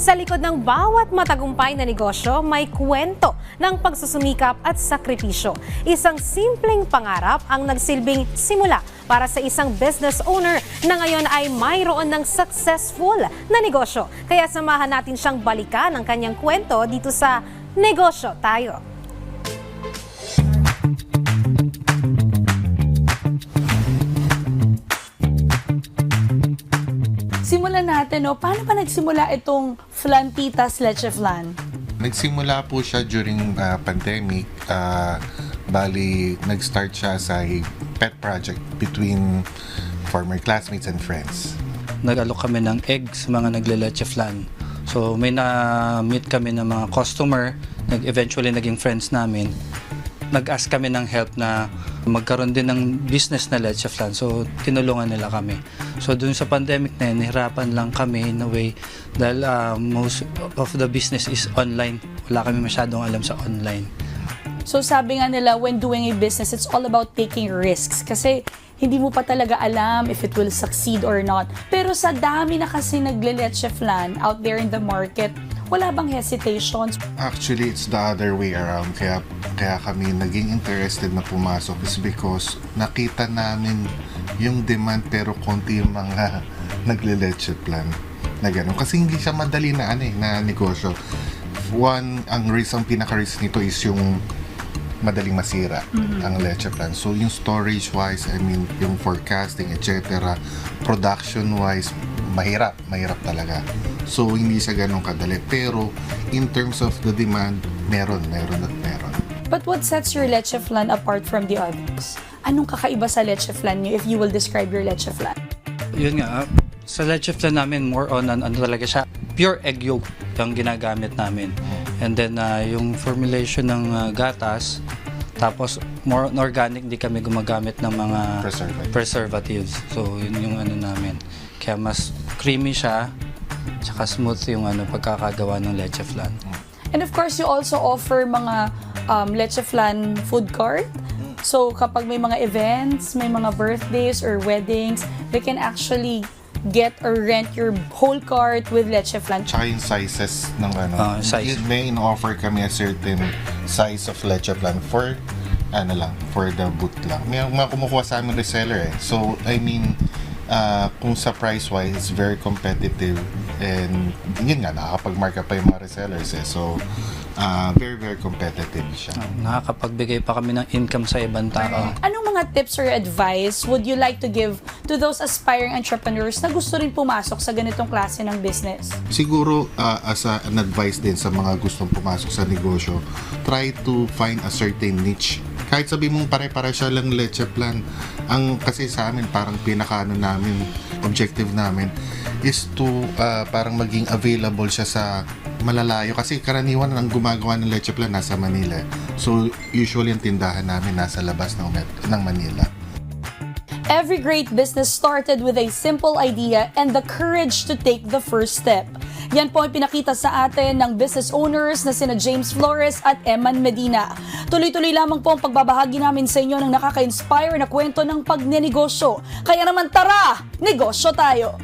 Sa likod ng bawat matagumpay na negosyo, may kwento ng pagsusumikap at sakripisyo. Isang simpleng pangarap ang nagsilbing simula para sa isang business owner na ngayon ay mayroon ng successful na negosyo. Kaya samahan natin siyang balikan ang kanyang kwento dito sa Negosyo Tayo. Simulan natin, no? Paano ba nagsimula itong Flantitas Leche Flan? Nagsimula po siya during pandemic. Bali, nag-start siya sa a pet project between former classmates and friends. Nag-alok kami ng eggs sa mga nagle-leche flan. So may na-meet kami ng mga customer, eventually naging friends namin. Nag-ask kami ng help na magkaroon din ng business na leche flan. So tinulungan nila kami. So dun sa pandemic na yun, nahirapan lang kami in a way dahil most of the business is online. Wala kami masyadong alam sa online. So sabi nga nila, when doing a business, it's all about taking risks. Kasi hindi mo pa talaga alam if it will succeed or not. Pero sa dami na kasi nagle-leche flan out there in the market, wala bang hesitations? Actually, it's the other way around. Kaya kami naging interested na pumasok is because nakita namin yung demand pero konti yung mga nagle-leche plan na gano'n. Kasi hindi siya madali na, na negosyo. One, ang pinaka-risk nito is yung madaling masira ang leche plan. So yung storage-wise, yung forecasting, etc., production-wise, mahirap talaga. So hindi siya ganun kadali. Pero in terms of the demand, meron. But what sets your leche flan apart from the others? Anong kakaiba sa leche flan niyo if you will describe your leche flan? Yun nga, sa leche flan namin, more on ano talaga siya, pure egg yolk yung ginagamit namin. And then yung formulation ng gatas, tapos more organic, di kami gumagamit ng mga preservatives. So yun yung ano namin. Kaya mas creamy siya, tsaka smooth yung pagkakagawa ng leche flan. And of course, you also offer mga leche flan food cart. So kapag may mga events, may mga birthdays or weddings, they can actually get or rent your whole cart with leche flan. Tsaka yung sizes ng size. May in-offer kami a certain size of leche flan for for the booth lang. May mga kumukuha sa amin reseller So, kung sa price-wise, it's very competitive. And yun nga, nakakapag-mark up pa yung mga resellers So, very, very competitive siya. Nakakapagbigay pa kami ng income sa ibang tao. Anong mga tips or advice would you like to give to those aspiring entrepreneurs na gusto rin pumasok sa ganitong klase ng business? Siguro, as an advice din sa mga gustong pumasok sa negosyo, try to find a certain niche. Kahit sabi mong pare-pare siya lang leche plan, kasi sa amin parang namin, objective namin is to parang maging available siya sa malalayo. Kasi karaniwan ang gumagawa ng leche plan nasa Manila. So usually ang tindahan namin nasa labas ng Manila. Every great business started with a simple idea and the courage to take the first step. Yan po ang pinakita sa atin ng business owners na sina James Flores at Eman Medina. Tuloy-tuloy lamang po ang pagbabahagi namin sa inyo ng nakaka-inspire na kwento ng pagnenegosyo. Kaya naman tara, negosyo tayo!